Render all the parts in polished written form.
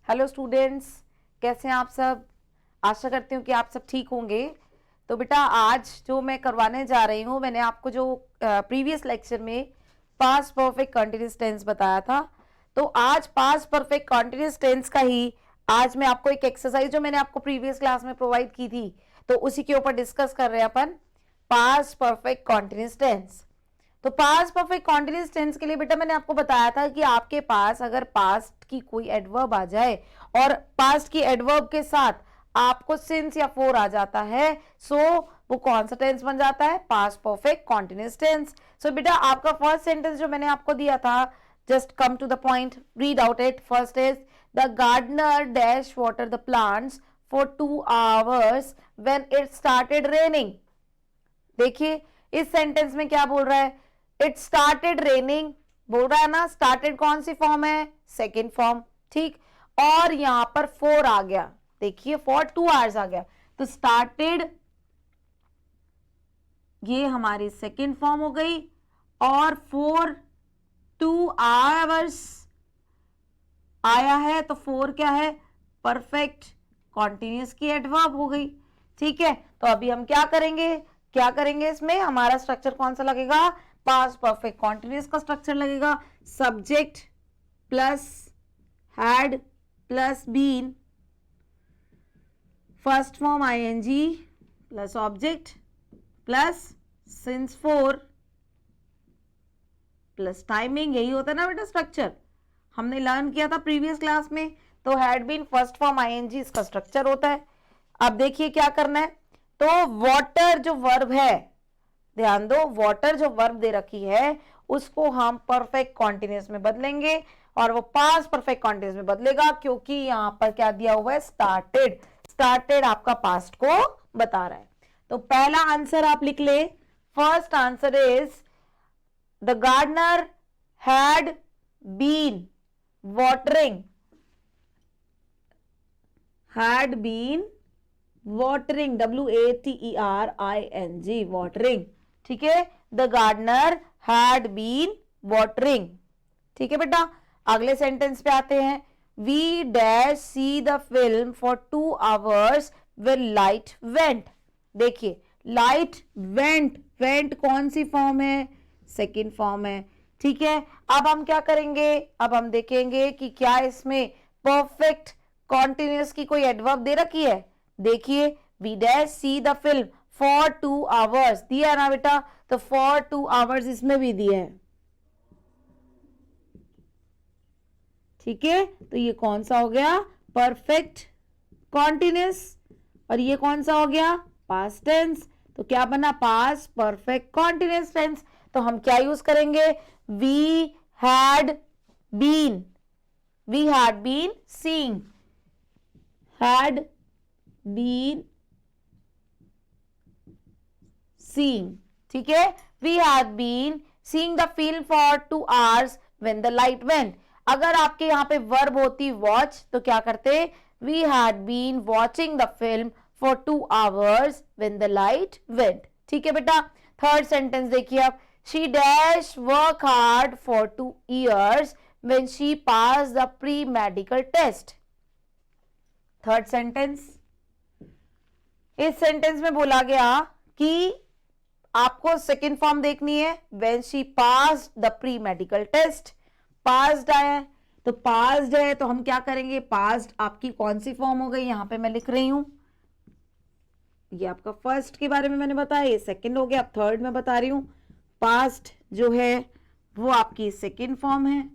Hello students, कैसे हैं आप सब। आशा करती हूँ कि आप सब ठीक होंगे। तो बेटा आज जो मैं करवाने जा रही हूँ, मैंने आपको जो प्रीवियस लेक्चर में पास्ट परफेक्ट कंटीन्यूअस टेंस बताया था, तो आज पास्ट परफेक्ट कंटीन्यूअस टेंस का ही आज मैं आपको एक एक्सरसाइज जो मैंने आपको प्रीवियस क्लास में प्रोवाइड की थी, तो उसी के ऊपर डिस्कस कर रहे हैं अपन पास्ट परफेक्ट कंटीन्यूअस टेंस। तो पास्ट परफेक्ट कॉन्टिन्यूअस टेंस के लिए बेटा मैंने आपको बताया था कि आपके पास अगर पास्ट की कोई एडवर्ब आ जाए और पास्ट की एडवर्ब के साथ आपको सिंस या फोर आ जाता है, सो वो कौन सा टेंस बन जाता है, past perfect continuous tense. So बेटा आपका फर्स्ट सेंटेंस जो मैंने आपको दिया था, just come to the point, read out it. First is the gardener dash water the plants for 2 hours when it started raining. देखिए इस सेंटेंस में क्या बोल रहा है, इट स्टार्टेड रेनिंग बोल रहा है ना। स्टार्टेड कौन सी फॉर्म है, सेकेंड फॉर्म, ठीक। और यहां पर फोर आ गया, देखिए फॉर 2 hours आ गया, तो स्टार्टेड ये हमारी सेकेंड फॉर्म हो गई, और फॉर 2 hours आया है तो फोर क्या है, परफेक्ट कॉन्टिन्यूअस की एडवर्ब हो गई, ठीक है। तो अभी हम क्या करेंगे इसमें हमारा स्ट्रक्चर कौन सा लगेगा, पास्ट परफेक्ट कॉन्टिन्यूअस का स्ट्रक्चर लगेगा। Subject plus had plus been, first form ING plus object plus since for plus timing, यही होता है ना बेटा स्ट्रक्चर, हमने लर्न किया था प्रीवियस क्लास में। तो had been first form ING इसका स्ट्रक्चर होता है। अब देखिए क्या करना है, तो वाटर जो वर्ब है, ध्यान दो, वाटर जो वर्ब दे रखी है उसको हम परफेक्ट कॉन्टिन्यूअस में बदलेंगे, और वो पास्ट परफेक्ट कॉन्टिन्यूअस में बदलेगा क्योंकि यहां पर क्या दिया हुआ है, स्टार्टेड। स्टार्टेड आपका पास्ट को बता रहा है। तो पहला आंसर आप लिख ले, first answer is the gardener had been watering, had been watering, WATERING, watering, ठीक है। The gardener had been watering, ठीक है बेटा। अगले सेंटेंस पे आते हैं, we dash see the film for 2 hours when light went। देखिए लाइट वेंट, वेंट कौन सी फॉर्म है, सेकेंड फॉर्म है, ठीक है। अब हम क्या करेंगे, अब हम देखेंगे कि क्या इसमें परफेक्ट कॉन्टिन्यूअस की कोई एडवर्ब दे रखी है। देखिए we dash see the film for 2 hours दिया है ना बेटा, तो फॉर 2 hours इसमें भी दिया है, ठीक है। तो ये कौन सा हो गया, परफेक्ट कॉन्टिन्यूअस, और ये कौन सा हो गया, पास्ट टेंस। तो क्या बना, पास्ट परफेक्ट कॉन्टिन्यूअस टेंस। तो हम क्या यूज करेंगे, we had been, we had been seeing, had been seeing, ठीक है। We had been seeing the film for 2 hours when the light went. अगर आपके यहां पे वर्ब होती वॉच तो क्या करते, we had been watching the film for 2 hours when the light went, ठीक है बेटा। थर्ड सेंटेंस देखिए आप, she dash work hard for 2 years when she passed the pre-medical test। Third sentence, इस सेंटेंस में बोला गया कि आपको सेकेंड फॉर्म देखनी है, when she passed the pre-medical test। Passed आया है, तो पास्ड है तो हम क्या करेंगे, पास्ड आपकी कौन सी फॉर्म हो गई, यहां पे मैं लिख रही हूं, ये आपका फर्स्ट के बारे में मैंने बताया, ये सेकंड हो गया, अब थर्ड में बता रही हूं। पास्ट जो है वो आपकी सेकेंड फॉर्म है,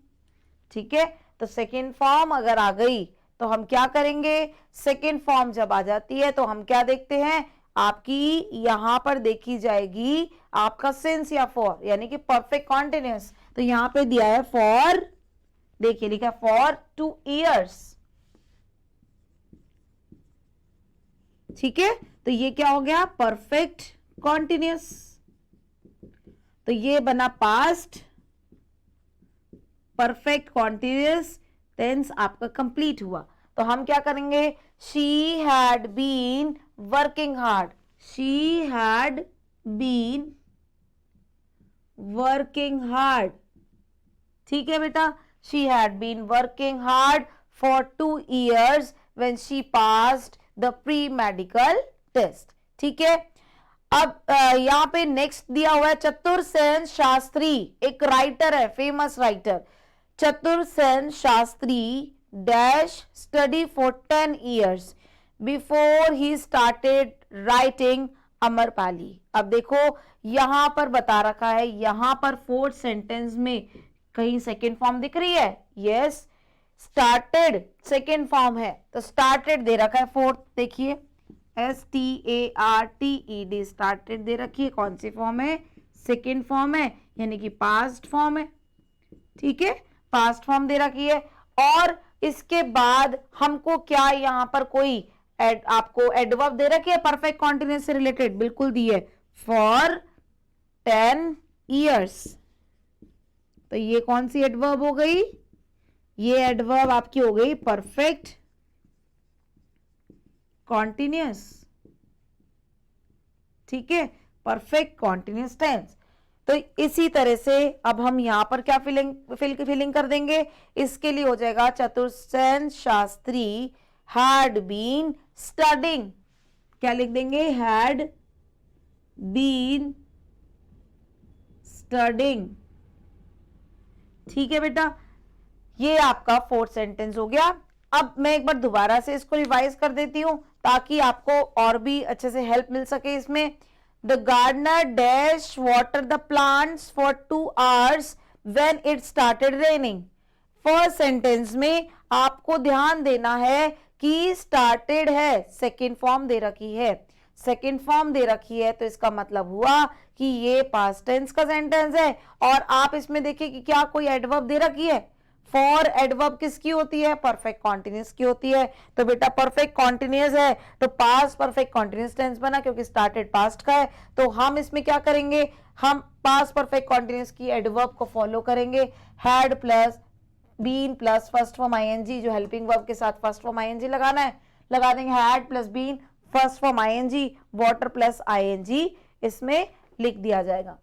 ठीक है। तो सेकेंड फॉर्म अगर आ गई तो हम क्या करेंगे, सेकेंड फॉर्म जब आ जाती है तो हम क्या देखते हैं, आपकी यहां पर देखी जाएगी आपका सिंस या फॉर, यानी कि परफेक्ट कॉन्टिन्यूअस। तो यहां पे दिया है फॉर, देखिए लिखा फॉर 2 years, ठीक है। तो ये क्या हो गया, परफेक्ट कॉन्टिन्यूअस, तो ये बना पास्ट परफेक्ट कॉन्टिन्यूअस टेंस आपका कंप्लीट हुआ। तो हम क्या करेंगे, she had been working hard, she had been working hard, ठीक है बेटा। She had been working hard for 2 years when she passed the pre-medical test. ठीक है, अब यहाँ पे नेक्स्ट दिया हुआ है चतुर्सेन शास्त्री, एक राइटर है, famous writer. Chatursen Shastri dash study for 10 years before he started writing Amrapali. अब देखो यहां पर बता रखा है, यहां पर फोर्थ सेंटेंस में कहीं सेकेंड फॉर्म दिख रही है? यस, स्टार्टेड सेकेंड फॉर्म है, तो स्टार्टेड दे रखा है फोर्थ, देखिए STARTED स्टार्टेड दे रखी है, कौन सी फॉर्म है? सेकेंड फॉर्म है, यानी कि पास्ट फॉर्म है। ठीक है, पास्ट फॉर्म दे रखी है। और इसके बाद हमको क्या यहां पर कोई आपको एडवर्ब दे रखी है परफेक्ट कॉन्टिन्यूअस से रिलेटेड? बिल्कुल दी है, फॉर 10 years। तो ये कौन सी एडवर्ब हो गई? ये एडवर्ब आपकी हो गई परफेक्ट कॉन्टिन्यूअस। ठीक है, परफेक्ट कॉन्टिन्यूअस टेंस। तो इसी तरह से अब हम यहां पर क्या फिलिंग कर देंगे? इसके लिए हो जाएगा Chatursen Shastri had been studying, क्या लिख देंगे? Had been studying. ठीक है बेटा, ये आपका फोर्थ सेंटेंस हो गया। अब मैं एक बार दोबारा से इसको रिवाइज कर देती हूं ताकि आपको और भी अच्छे से हेल्प मिल सके इसमें। The gardener dash water the plants for 2 hours when it started raining. First sentence में आपको ध्यान देना है कि स्टार्टेड है, सेकेंड फॉर्म दे रखी है, सेकेंड फॉर्म दे रखी है, तो इसका मतलब हुआ कि ये पास्ट टेंस का सेंटेंस है। और आप इसमें देखिए कि क्या कोई एडवर्ब दे रखी है? फॉर एडवर्ब किसकी होती है? परफेक्ट कॉन्टिन्यूअस की होती है। तो बेटा परफेक्ट कॉन्टिन्यूअस है तो पास्ट परफेक्ट कॉन्टिन्यूअस टेंस बना, क्योंकि स्टार्टेड पास्ट का है। तो हम इसमें क्या करेंगे? हम पास्ट परफेक्ट कॉन्टिन्यूअस की एडवर्ब को फॉलो करेंगे। Had plus been plus first form ING, जो हेल्पिंग वर्ब के साथ फर्स्ट फॉर्म आईएनजी लगाना है, लगा देंगे। Had plus been first form ING, water plus ING इसमें लिख दिया जाएगा।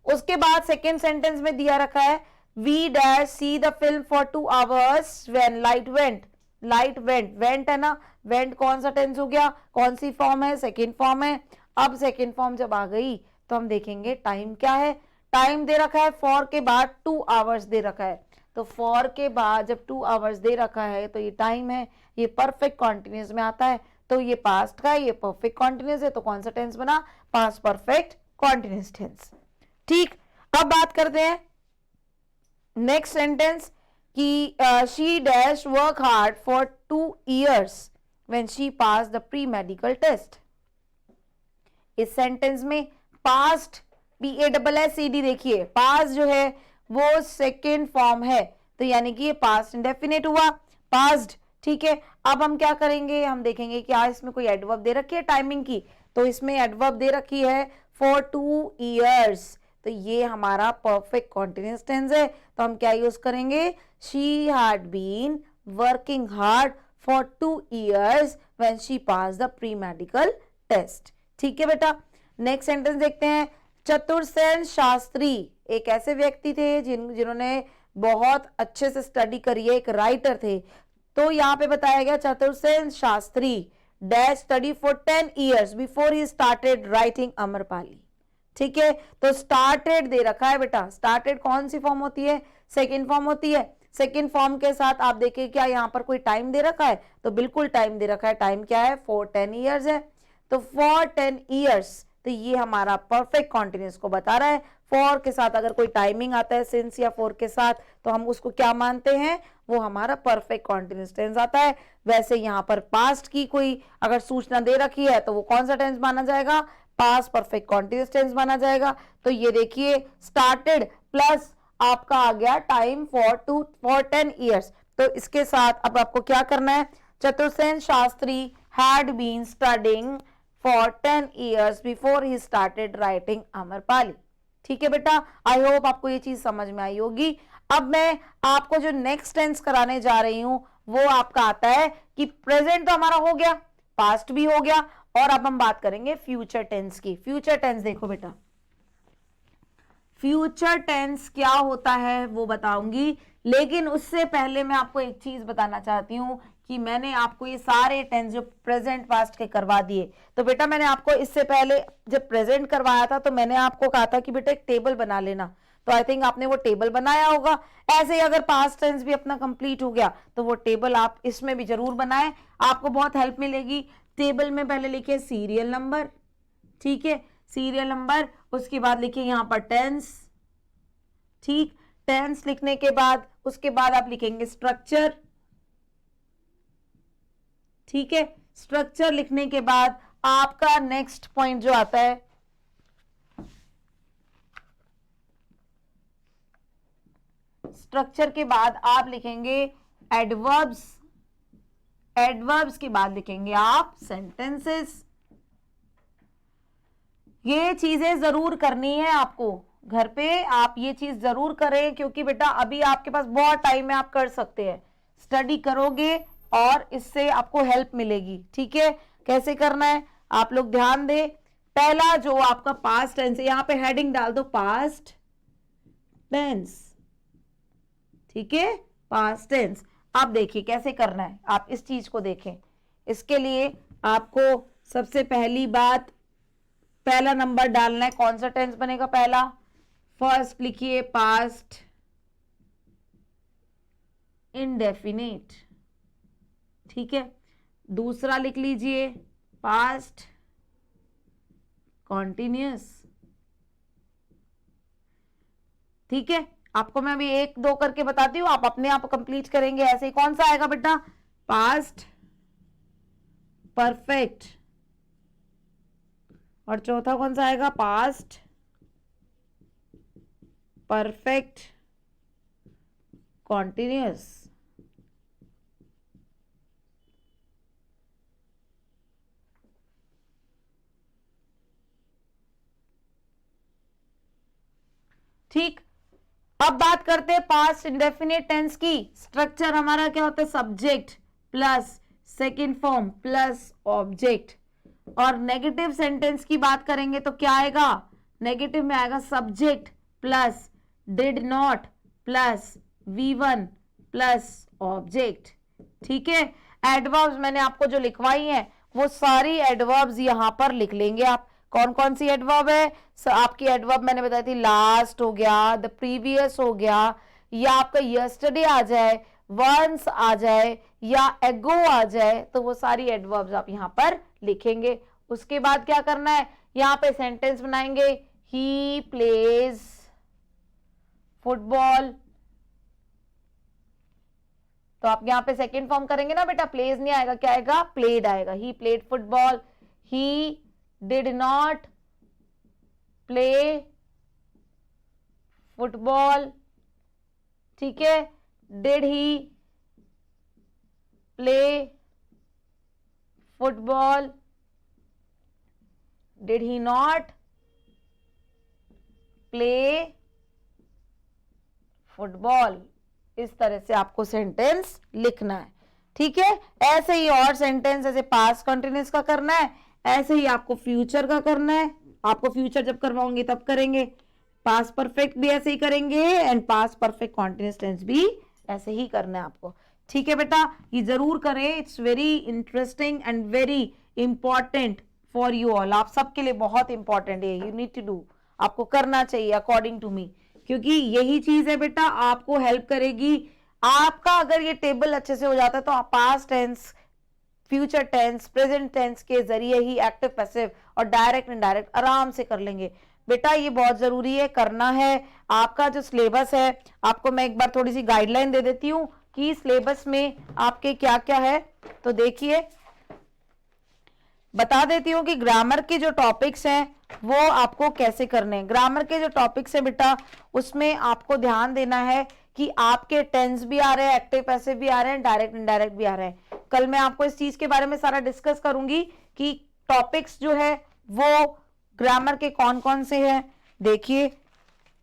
उसके बाद सेकेंड सेंटेंस में दिया रखा है we dash see the film for 2 hours when light went. Light went, went है ना, वेंट कौन सा टेंस हो गया? कौन सी फॉर्म है? सेकेंड फॉर्म है। अब सेकेंड फॉर्म जब आ गई तो हम देखेंगे टाइम क्या है। टाइम दे रखा है फॉर के बाद 2 hours दे रखा है, तो फॉर के बाद जब 2 hours दे रखा है तो ये टाइम है, ये परफेक्ट कॉन्टिन्यूअस में आता है, तो ये पास्ट का है, ये परफेक्ट कॉन्टिन्यूअस है, तो कौन सा टेंस बना? Past perfect continuous tense. ठीक, अब बात करते हैं नेक्स्ट सेंटेंस कि she dash work hard for 2 years when she pass the pre medical test. इस सेंटेंस में पास्ट PASSED देखिए, पास्ट जो है वो सेकेंड फॉर्म है, तो यानी कि ये पास्ट इंडेफिनिट हुआ, पास्ट। ठीक है, अब हम क्या करेंगे? हम देखेंगे क्या इसमें कोई एडवर्ब दे रखी है टाइमिंग की? तो इसमें एडवर्ब दे रखी है फॉर 2 years, तो ये हमारा परफेक्ट कॉन्टिन्यूअस टेंस है, तो हम क्या यूज करेंगे? She had been working hard for 2 years when she pass the pre medical test. ठीक है बेटा, नेक्स्ट सेंटेंस देखते हैं। चतुर्सेन शास्त्री एक ऐसे व्यक्ति थे जिन्होंने बहुत अच्छे से स्टडी करी है, एक राइटर थे। तो यहाँ पे बताया गया Chatursen Shastri dash study for 10 years before he started writing Amrapali. ठीक है, तो स्टार्टेड दे रखा है बेटा, स्टार्टेड कौन सी फॉर्म होती है? सेकेंड फॉर्म होती है। सेकेंड फॉर्म के साथ आप देखिए क्या यहाँ पर कोई टाइम दे रखा है? तो बिल्कुल टाइम दे रखा है। टाइम क्या है? फॉर 10 years है, तो फॉर 10 years, तो ये हमारा परफेक्ट कॉन्टिन्यूअस को बता रहा है। फॉर के साथ अगर कोई टाइमिंग आता है सिंस या फॉर के साथ, तो हम उसको क्या मानते हैं? वो हमारा परफेक्ट कॉन्टिन्यूअस टेंस आता है। वैसे यहाँ पर पास्ट की कोई अगर सूचना दे रखी है तो वो कौन सा टेंस माना जाएगा? पास्ट परफेक्ट कॉन्टिन्यूअस टेंस माना जाएगा। तो ये देखिए स्टार्टेड प्लस आपका आ गया टाइम फॉर 10 years। तो इसके साथ अब आपको क्या करना है? Chatursen Shastri had been studying for 10 years before he started writing Amrapali. ठीक है बेटा, आई होप आपको ये चीज समझ में आई होगी। अब मैं आपको जो नेक्स्ट टेंस कराने जा रही हूं वो आपका आता है कि प्रेजेंट तो हमारा हो गया, पास्ट भी हो गया, और अब हम बात करेंगे फ्यूचर टेंस की। फ्यूचर टेंस देखो बेटा, फ्यूचर टेंस क्या होता है वो बताऊंगी, लेकिन उससे पहले मैं आपको एक चीज बताना चाहती हूं कि मैंने आपको ये सारे टेंस जो प्रेजेंट पास्ट के करवा दिए। तो बेटा मैंने आपको इससे पहले जब प्रेजेंट करवाया था तो मैंने आपको कहा था कि बेटा एक टेबल बना लेना, तो आई थिंक आपने वो टेबल बनाया होगा। ऐसे ही अगर पास्ट टेंस भी अपना कंप्लीट हो गया तो वो टेबल आप इसमें भी जरूर बनाएं, आपको बहुत हेल्प मिलेगी। टेबल में पहले लिखिए सीरियल नंबर, ठीक है, सीरियल नंबर, उसके बाद लिखिए यहां पर टेंस, ठीक, टेंस लिखने के बाद उसके बाद आप लिखेंगे स्ट्रक्चर, ठीक है, स्ट्रक्चर लिखने के बाद आपका नेक्स्ट पॉइंट जो आता है स्ट्रक्चर के बाद आप लिखेंगे एडवर्ब्स, एडवर्ब्स के बाद लिखेंगे आप सेंटेंसेस। ये चीजें जरूर करनी है आपको घर पे, आप ये चीज जरूर करें क्योंकि बेटा अभी आपके पास बहुत टाइम है, आप कर सकते हैं, स्टडी करोगे और इससे आपको हेल्प मिलेगी, ठीक है। कैसे करना है आप लोग ध्यान दें। पहला जो आपका पास्ट टेंस है यहां पे हेडिंग डाल दो पास्ट टेंस, ठीक है, पास्ट टेंस। अब देखिए कैसे करना है, आप इस चीज को देखें। इसके लिए आपको सबसे पहली बात पहला नंबर डालना है, कौन सा टेंस बनेगा पहला, फर्स्ट लिखिए पास्ट इंडेफिनिट, ठीक है, दूसरा लिख लीजिए पास्ट कॉन्टिन्यूअस, ठीक है। आपको मैं अभी एक दो करके बताती हूं, आप अपने आप कंप्लीट करेंगे ऐसे ही। कौन सा आएगा बेटा, पास्ट परफेक्ट, और चौथा कौन सा आएगा, पास्ट परफेक्ट कॉन्टिन्यूअस। ठीक, अब बात करते हैं पास्ट इंडेफिनिट टेंस की। स्ट्रक्चर हमारा क्या होता है, subject plus second form plus object. और नेगेटिव सेंटेंस की बात करेंगे तो क्या आएगा, नेगेटिव में आएगा subject plus did not plus V1 plus object, ठीक है। एडवर्ब्स मैंने आपको जो लिखवाई है वो सारी एडवर्ब्स यहां पर लिख लेंगे आप। कौन कौन सी एडवर्ब है, आपकी एडवर्ब मैंने बताई थी, लास्ट हो गया, द प्रीवियस हो गया, या आपका यस्टरडे आ जाए, वंस आ जाए, या एगो आ जाए, तो वो सारी एडवर्ब्स आप यहां पर लिखेंगे। उसके बाद क्या करना है, यहां पे सेंटेंस बनाएंगे, ही प्लेज फुटबॉल, तो आप यहां पे सेकेंड फॉर्म करेंगे ना बेटा, प्लेज नहीं आएगा, क्या आएगा, प्लेड आएगा। He played football, he did not play football, ठीक है, did he play football, did he not play football। इस तरह से आपको सेंटेंस लिखना है, ठीक है। ऐसे ही और सेंटेंस ऐसे पास्ट कंटिन्यूअस का करना है, ऐसे ही आपको फ्यूचर का करना है। आपको फ्यूचर जब करवाऊंगी तब करेंगे, पास्ट परफेक्ट भी ऐसे ही करेंगे and past perfect continuous tense भी ऐसे ही करना है आपको, ठीक है बेटा। ये जरूर करें, it's very interesting and very important for you all, आप सबके लिए बहुत इंपॉर्टेंट है, यू नीड टू डू, आपको करना चाहिए अकॉर्डिंग टू मी, क्योंकि यही चीज है बेटा आपको हेल्प करेगी। आपका अगर ये टेबल अच्छे से हो जाता है तो आप past tense, future tense, present tense के जरिए ही एक्टिव पैसिव और डायरेक्ट इनडायरेक्ट आराम से कर लेंगे बेटा। ये बहुत जरूरी है, करना है। आपका जो सिलेबस है, आपको मैं एक बार थोड़ी सी गाइडलाइन दे देती हूँ कि सिलेबस में आपके क्या क्या है। तो देखिए, बता देती हूँ कि ग्रामर के जो टॉपिक्स हैं वो आपको कैसे करने हैं। ग्रामर के जो टॉपिक्स है बेटा, उसमें आपको ध्यान देना है कि आपके टेंस भी आ रहे हैं, एक्टिव पैसिव भी आ रहे हैं, डायरेक्ट इनडायरेक्ट भी आ रहे हैं। कल मैं आपको इस चीज के बारे में सारा डिस्कस करूंगी कि टॉपिक्स जो है वो ग्रामर के कौन कौन से हैं। देखिए,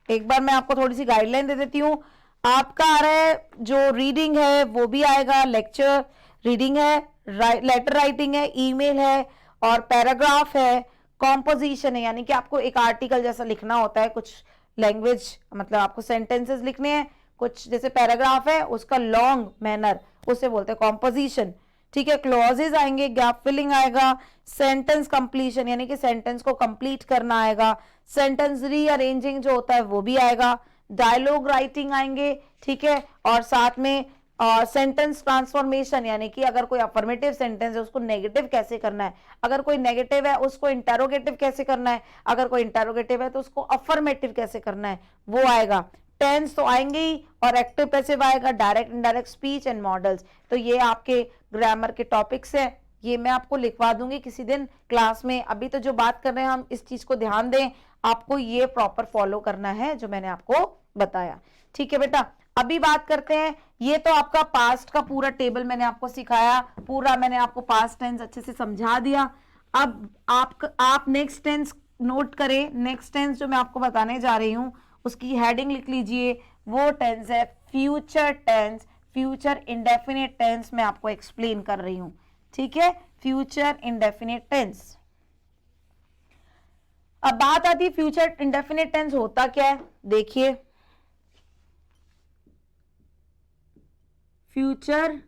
एक बार मैं आपको थोड़ी सी गाइडलाइन दे देती हूँ। आपका आ रहा है जो रीडिंग है वो भी आएगा, लेक्चर रीडिंग है, लेटर राइटिंग है, ईमेल है और पैराग्राफ है, कॉम्पोजिशन है, यानी कि आपको एक आर्टिकल जैसा लिखना होता है, कुछ लैंग्वेज, मतलब आपको सेंटेंसेस लिखने हैं, कुछ जैसे पैराग्राफ है उसका लॉन्ग मैनर, उसे बोलते हैं कॉम्पोजिशन, ठीक है। क्लॉजेज आएंगे, गैप फिलिंग आएगा, सेंटेंस कंप्लीशन यानी कि सेंटेंस को कंप्लीट करना आएगा, सेंटेंस रीअरेंजिंग जो होता है वो भी आएगा, डायलॉग राइटिंग आएंगे, ठीक है। और साथ में सेंटेंस ट्रांसफॉर्मेशन यानी कि अगर कोई अफर्मेटिव सेंटेंस है उसको नेगेटिव कैसे करना है, अगर कोई नेगेटिव है उसको इंटरोगेटिव कैसे करना है, अगर कोई इंटरोगेटिव है तो उसको अफर्मेटिव कैसे करना है, वो आएगा। टेंस तो आएंगे ही, और एक्टिव पैसिव आएगा, direct indirect speech and models. तो ये आपके ग्रामर के टॉपिक्स हैं, ये मैं आपको लिखवा दूंगी किसी दिन क्लास में। अभी तो जो बात कर रहे हैं हम इस चीज को ध्यान दें, आपको ये प्रॉपर फॉलो करना है जो मैंने आपको बताया, ठीक है बेटा। अभी बात करते हैं, ये तो आपका पास्ट का पूरा टेबल मैंने आपको सिखाया, पूरा मैंने आपको पास्ट टेंस अच्छे से समझा दिया। अब आप नेक्स्ट टेंस नोट करें। नेक्स्ट टेंस जो मैं आपको बताने जा रही हूं उसकी हेडिंग लिख लीजिए, वो टेंस है future tense, future indefinite tense मैं आपको एक्सप्लेन कर रही हूं, ठीक है। Future indefinite tense. अब बात आती है फ्यूचर इंडेफिनिट टेंस होता क्या है, देखिए। Future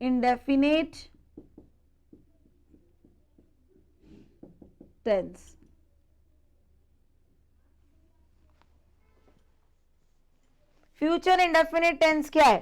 indefinite tense, future indefinite tense क्या है?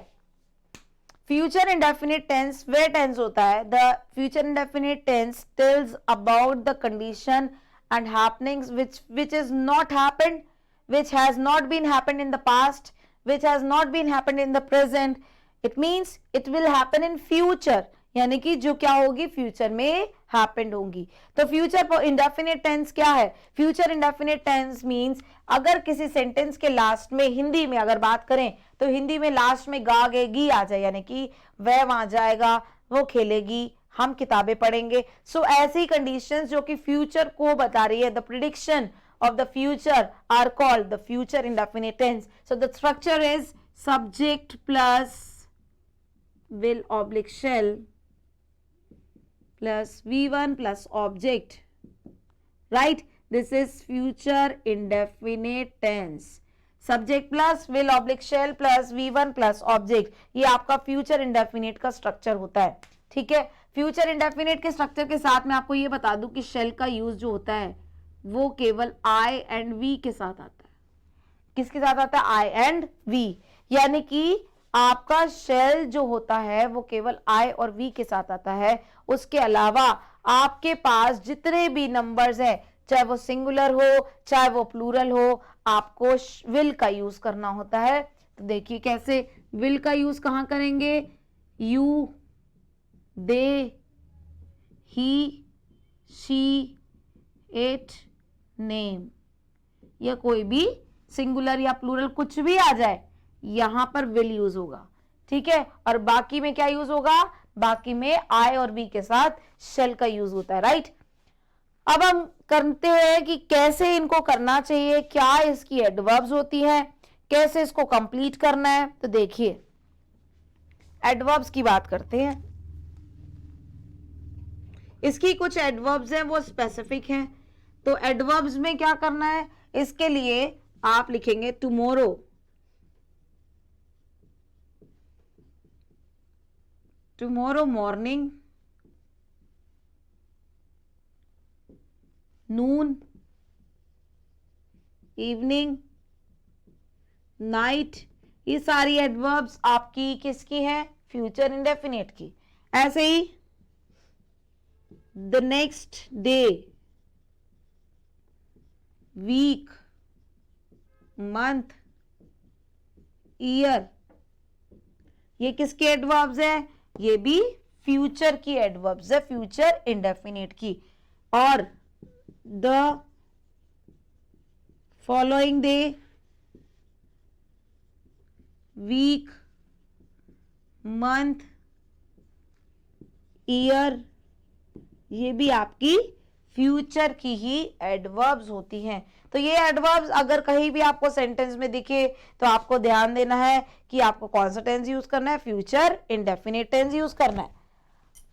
फ्यूचर इंडेफिनिट टेंस वे टेंस होता है। The future indefinite tense tells about the condition and happenings which is not happened, which has not been happened in the past, which has not been happened in the present. It means it will happen in future, यानी कि जो क्या होगी future में happened होंगी। तो future indefinite tense क्या है? फ्यूचर इंडेफिनिट टेंस मींस अगर किसी सेंटेंस के लास्ट में, हिंदी में अगर बात करें तो हिंदी में लास्ट में गा गे गी आ जाए, यानी कि वह वहां जाएगा, वो खेलेगी, हम किताबें पढ़ेंगे। सो ऐसी कंडीशंस जो कि फ्यूचर को बता रही है, the prediction of the future are called the future indefinite tense. So the structure is subject plus will oblique shall plus V1 plus object, right? This is future indefinite tense. Subject plus will oblique shall plus V1 plus object, ये आपका future indefinite का structure होता है, ठीक है। future indefinite के structure के साथ मैं आपको ये बता दूं कि shall का use जो होता है वो केवल I एंड V के साथ आता है। किसके साथ आता है? I एंड V, यानी कि आपका शेल जो होता है वो केवल I और V के साथ आता है। उसके अलावा आपके पास जितने भी नंबर्स हैं, चाहे वो सिंगुलर हो चाहे वो प्लूरल हो, आपको विल का यूज करना होता है। तो देखिए कैसे विल का यूज कहां करेंगे? You, they, he, she, it, name, या कोई भी सिंगुलर या प्लूरल कुछ भी आ जाए यहां पर विल यूज होगा, ठीक है। और बाकी में क्या यूज होगा? बाकी में आई और बी के साथ शेल का यूज होता है, राइट। अब हम करते हैं कि कैसे इनको करना चाहिए, क्या इसकी एडवर्ब्स होती है, कैसे इसको कंप्लीट करना है। तो देखिए एडवर्ब्स की बात करते हैं। इसकी कुछ एडवर्ब्स हैं वो स्पेसिफिक हैं। तो एडवर्ब्स में क्या करना है, इसके लिए आप लिखेंगे टुमारो, टुमारो मॉर्निंग, नून, इवनिंग, नाइट। ये सारी एडवर्ब्स आपकी किसकी हैं? फ्यूचर इंडेफिनिट की। ऐसे ही the next day, week, month, year, ये किसके एडवर्ब्स है? ये भी फ्यूचर की एडवर्ब्स है, फ्यूचर इंडेफिनिट की। और the following day, week, month, year, ये भी आपकी फ्यूचर की ही एडवर्ब्स होती हैं। तो ये एडवर्ब्स अगर कहीं भी आपको सेंटेंस में दिखे तो आपको ध्यान देना है कि आपको कौन सा टेंस यूज करना है, फ्यूचर इंडेफिनिट टेंस यूज करना है।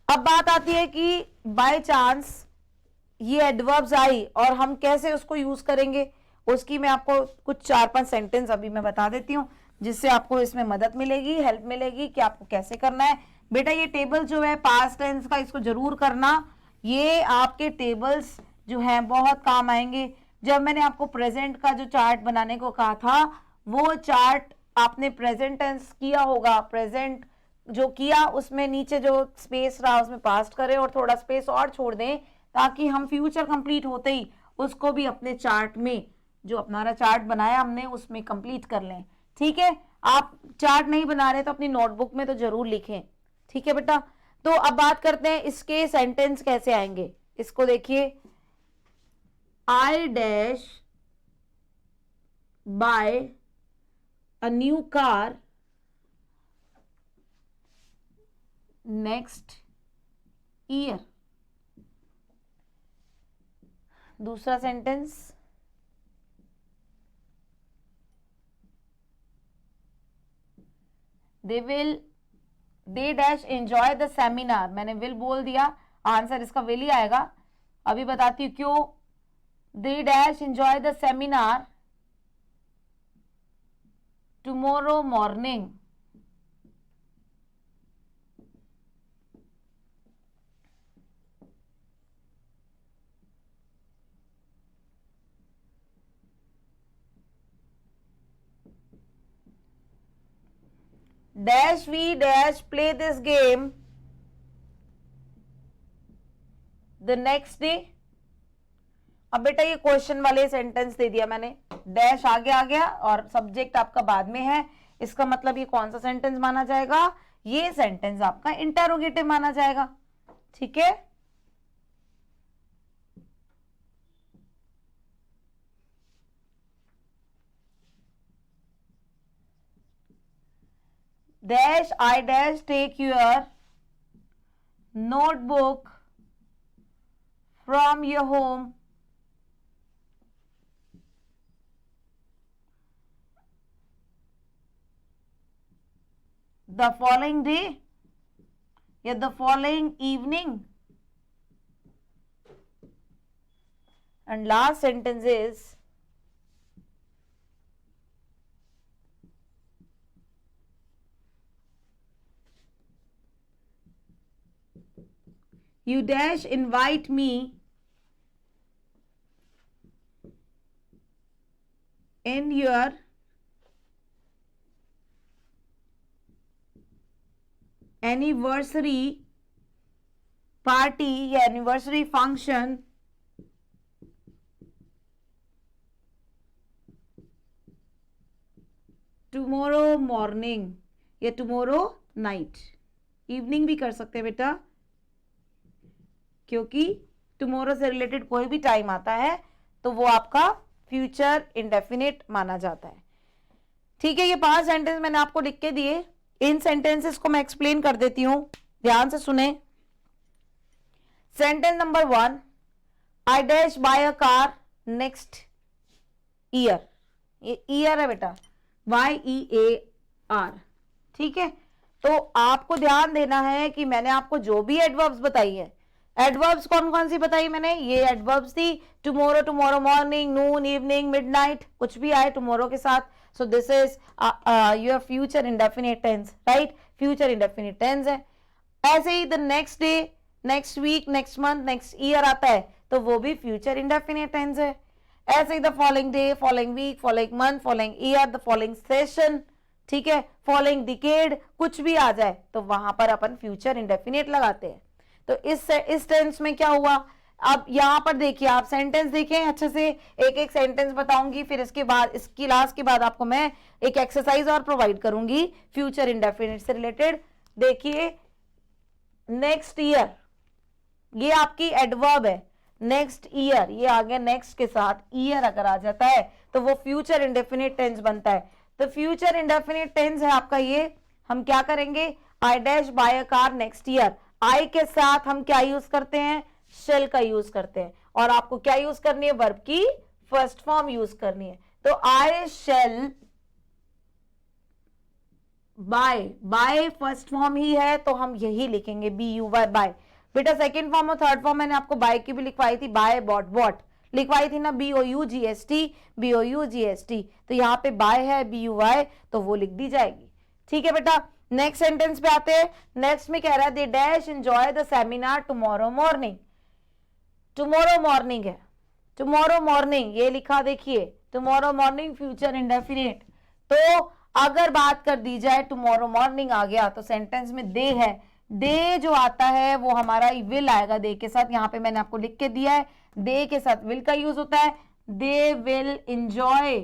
अब बात आती है कि बाय चांस ये एडवर्ब्स आई और हम कैसे उसको यूज करेंगे, उसकी मैं आपको कुछ 4-5 सेंटेंस अभी मैं बता देती हूँ, जिससे आपको इसमें मदद मिलेगी, हेल्प मिलेगी कि आपको कैसे करना है। बेटा ये टेबल जो है पास्ट टेंस का, इसको जरूर करना। ये आपके टेबल्स जो है बहुत काम आएंगे। जब मैंने आपको प्रेजेंट का जो चार्ट बनाने को कहा था, वो चार्ट आपने प्रेजेंट टेंस किया होगा, प्रेजेंट जो किया उसमें नीचे जो स्पेस रहा उसमें पास्ट करें और थोड़ा स्पेस और छोड़ दें, ताकि हम फ्यूचर कंप्लीट होते ही उसको भी अपने चार्ट में, जो हमारा चार्ट बनाया हमने, उसमें कंप्लीट कर लें। ठीक है, आप चार्ट नहीं बना रहे तो अपनी नोटबुक में तो जरूर लिखें। ठीक है बेटा, तो अब बात करते हैं इसके सेंटेंस कैसे आएंगे। इसको देखिए, I dash buy a new car next year. दूसरा sentence, they dash enjoy the seminar. मैंने विल बोल दिया, आंसर इसका विल ही आएगा। अभी बताती हूँ क्यों। They dash enjoy the seminar tomorrow morning. Dash we dash play this game the next day. अब बेटा ये क्वेश्चन वाले सेंटेंस दे दिया मैंने, डैश आगे आ गया और सब्जेक्ट आपका बाद में है। इसका मतलब ये कौन सा सेंटेंस माना जाएगा, ये सेंटेंस आपका इंटरोगेटिव माना जाएगा। ठीक है, dash I dash take your notebook from your home the following day या the following evening. And last sentence is you dash invite me in your anniversary party या एनिवर्सरी फंक्शन टुमारो मॉर्निंग या tomorrow night. Evening भी कर सकते हैं बेटा, क्योंकि tomorrow से रिलेटेड कोई भी टाइम आता है तो वो आपका फ्यूचर इंडेफिनिट माना जाता है। ठीक है, ये 5 सेंटेंस मैंने आपको लिख के दिए। इन सेंटेंसेस को मैं एक्सप्लेन कर देती हूं, ध्यान से सुने। Sentence number 1, I dash buy a car next year. ये ईयर है बेटा, YEAR। ठीक है, तो आपको ध्यान देना है कि मैंने आपको जो भी एडवर्ब्स बताई है, एडवर्ब्स कौन कौन सी बताई मैंने, ये एडवर्ब्स थी टुमारो, टुमारो मॉर्निंग, नून, इवनिंग, मिडनाइट, कुछ भी आए टुमारो के साथ। So this is your future indefinite tense, right? Future indefinite tense है। ऐसे ही the next day, next week, next month, next year आता है तो वो भी future indefinite tense है। ऐसे ही the following day, following week, following month, following year, the following session, ठीक है, following decade, कुछ भी आ जाए तो वहां पर अपन future indefinite लगाते हैं। तो इस टेंस में क्या हुआ, अब यहां पर देखिए, आप सेंटेंस देखें अच्छे से, एक एक सेंटेंस बताऊंगी, फिर इसके बाद इसकी क्लास के बाद आपको मैं एक एक्सरसाइज और प्रोवाइड करूंगी फ्यूचर इंडेफिनिट से रिलेटेड। देखिए, नेक्स्ट ईयर ये आपकी एडवर्ब है, नेक्स्ट ईयर ये आ गया, नेक्स्ट के साथ ईयर अगर आ जाता है तो वो फ्यूचर इंडेफिनिट टेंस बनता है। तो फ्यूचर इंडेफिनिट टेंस है आपका ये। हम क्या करेंगे, I dash buy a car next year. I के साथ हम क्या यूज करते हैं, शेल का यूज करते हैं, और आपको क्या यूज करनी है, वर्ब की फर्स्ट फॉर्म यूज करनी है। तो I shall buy, buy first form ही है तो हम यही लिखेंगे BUY, बाय। बेटा सेकंड फॉर्म और थर्ड फॉर्म मैंने आपको बाय की भी लिखवाई थी, बाय बॉट बॉट लिखवाई थी ना, BOUGST BOUGST, तो यहाँ पे बाय है BUY, तो वो लिख दी जाएगी। ठीक है बेटा, नेक्स्ट सेंटेंस पे आते हैं। नेक्स्ट में कह रहा है दे dash enjoy the seminar tomorrow morning. Tomorrow morning है, टुमारो मॉर्निंग ये लिखा देखिए, टुमारो मॉर्निंग फ्यूचर इंडेफिनिट। तो अगर बात कर दी जाए टुमारो मॉर्निंग आ गया तो सेंटेंस में दे है, दे जो आता है वो हमारा विल आएगा दे के साथ, यहाँ पे मैंने आपको लिख के दिया है, दे के साथ विल का यूज होता है। दे will enjoy,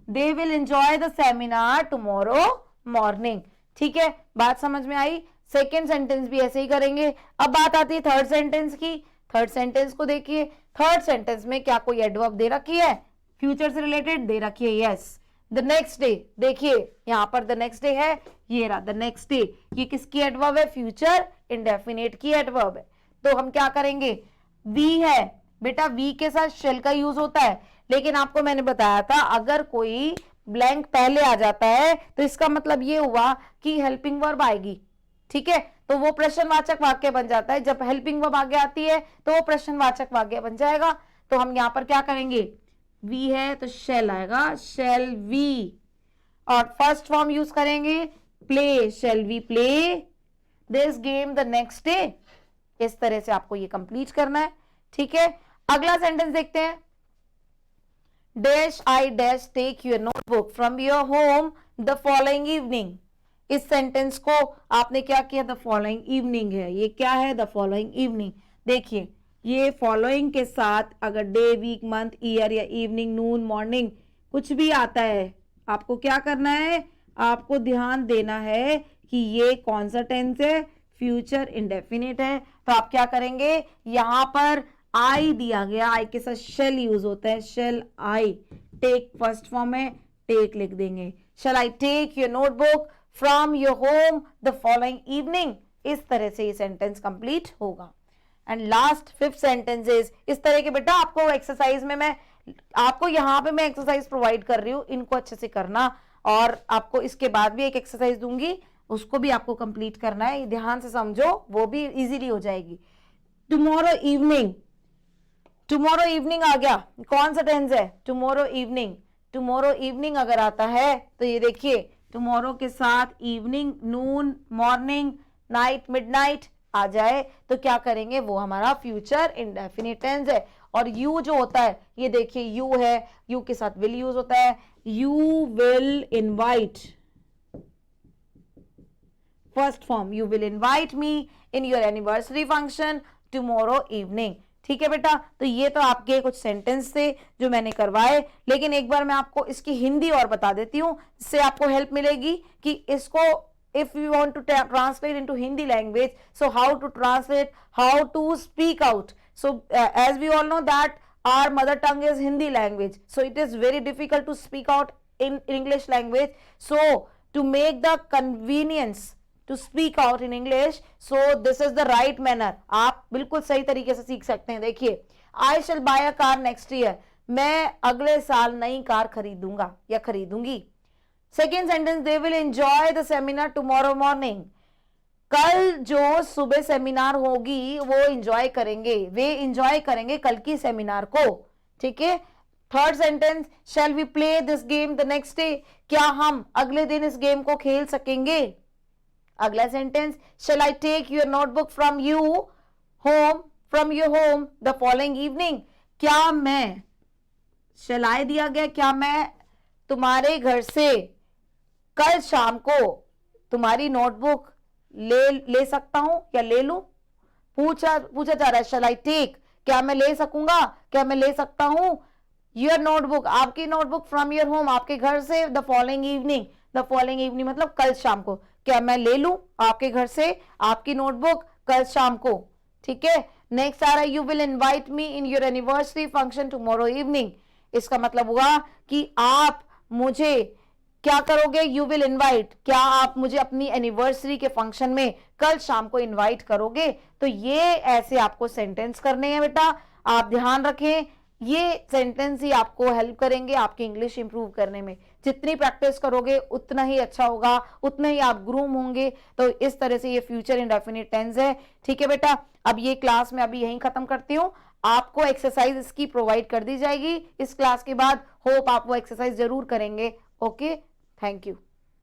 they will enjoy the seminar tomorrow morning. ठीक है, बात समझ में आई। सेकेंड सेंटेंस भी ऐसे ही करेंगे। अब बात आती है थर्ड सेंटेंस की। थर्ड सेंटेंस को देखिए, थर्ड सेंटेंस में क्या कोई एडवर्ब दे रखी है, फ्यूचर से रिलेटेड दे रखी है, यस। द नेक्स्ट डे, देखिए यहां पर द नेक्स्ट डे है, ये रहा द नेक्स्ट डे, ये किसकी एडवर्ब है, फ्यूचर इंडेफिनिट की एडवर्ब है। तो हम क्या करेंगे, वी है बेटा, वी के साथ शेल का यूज होता है, लेकिन आपको मैंने बताया था अगर कोई ब्लैंक पहले आ जाता है तो इसका मतलब ये हुआ कि हेल्पिंग वर्ब आएगी। ठीक है, तो वो प्रश्नवाचक वाक्य बन जाता है। जब हेल्पिंग वर्ब आगे आती है तो वो प्रश्नवाचक वाक्य बन जाएगा। तो हम यहां पर क्या करेंगे, वी है तो शेल आएगा, शेल वी, और फर्स्ट फॉर्म यूज करेंगे play, shall we play this game the next day. इस तरह से आपको ये कंप्लीट करना है। ठीक है, अगला सेंटेंस देखते हैं। Dash I dash take your notebook from your home the following evening. इस सेंटेंस को आपने क्या किया, द फॉलोइंग इवनिंग है, ये क्या है, द फॉलोइंग इवनिंग। देखिए ये फॉलोइंग के साथ अगर डे, वीक, मंथ, ईयर या इवनिंग, नून, मॉर्निंग कुछ भी आता है, आपको क्या करना है, आपको ध्यान देना है कि ये कौन सा टेंस है, फ्यूचर इंडेफिनिट है। तो आप क्या करेंगे, यहां पर आई दिया गया, आई के साथ शेल यूज होता है, shall I, take first form है, टेक लिख देंगे, shall I take your notebook from your home the following evening. इस तरह से ये सेंटेंस कंप्लीट होगा। And last fifth sentence is इस तरह के बेटा, आपको एक्सरसाइज में मैं आपको यहाँ पे मैं एक्सरसाइज प्रोवाइड कर रही हूँ, इनको अच्छे से करना, और आपको इसके बाद भी एक एक्सरसाइज दूंगी, उसको भी आपको कंप्लीट करना है, ध्यान से समझो, वो भी इजीली हो जाएगी। टुमारो इवनिंग, टुमारो इवनिंग आ गया, कौन सा टेंस है, टुमारो इवनिंग। टुमारो इवनिंग अगर आता है तो ये देखिए टुमारो के साथ इवनिंग, नून, मॉर्निंग, नाइट, मिडनाइट आ जाए तो क्या करेंगे, वो हमारा फ्यूचर इंडेफिनिट टेंस है। और यू जो होता है, ये देखिए यू है, यू के साथ विल यूज होता है, you will invite, first form, you will invite me in your anniversary function tomorrow evening. ठीक है बेटा, तो ये तो आपके कुछ सेंटेंस थे जो मैंने करवाए, लेकिन एक बार मैं आपको इसकी हिंदी और बता देती हूँ, इससे आपको हेल्प मिलेगी कि इसको if you want to translate into Hindi language, so how to translate, how to speak out. So as we all know that our mother tongue is Hindi language, so it is very difficult to speak out in English language. So to make the convenience to speak out in English, so this is the right manner. आप बिल्कुल सही तरीके से सीख सकते हैं। देखिए, I shall buy a car next year. मैं अगले साल नई कार खरीदूंगा या खरीदूंगी। Second sentence, they will enjoy the seminar tomorrow morning. कल जो सुबह सेमिनार होगी वो एंजॉय करेंगे, वे एंजॉय करेंगे कल की सेमिनार को। ठीक है, third sentence, shall we play this game the next day. क्या हम अगले दिन इस गेम को खेल सकेंगे। अगला sentence, shall I take your notebook from your home the following evening. क्या मैं, शैल आई दिया गया, क्या मैं तुम्हारे घर से कल शाम को तुम्हारी नोटबुक ले सकता हूं या ले लूं। पूछा जा रहा है, शैल आई टेक, क्या मैं ले सकूंगा, क्या मैं ले सकता हूं योर नोटबुक, आपकी नोटबुक फ्रॉम योर होम, आपके घर से the following evening. The following evening मतलब कल शाम को, क्या मैं ले लूं आपके घर से आपकी नोटबुक कल शाम को। ठीक है, नेक्स्ट आ रहा है, you will invite me in your anniversary function tomorrow evening. इसका मतलब हुआ कि आप मुझे क्या करोगे, यू विल इनवाइट, क्या आप मुझे अपनी एनिवर्सरी के फंक्शन में कल शाम को इनवाइट करोगे। तो ये ऐसे आपको सेंटेंस करने हैं बेटा, आप ध्यान रखें, ये सेंटेंस ही आपको हेल्प करेंगे आपकी इंग्लिश इंप्रूव करने में। जितनी प्रैक्टिस करोगे उतना ही अच्छा होगा, उतना ही आप ग्रूम होंगे। तो इस तरह से ये फ्यूचर इंडेफिनिट टेंस है। ठीक है बेटा, अब ये क्लास मैं अभी यहीं खत्म करती हूँ। आपको एक्सरसाइज इसकी प्रोवाइड कर दी जाएगी इस क्लास के बाद। होप आप वो एक्सरसाइज जरूर करेंगे। Okay, thank you.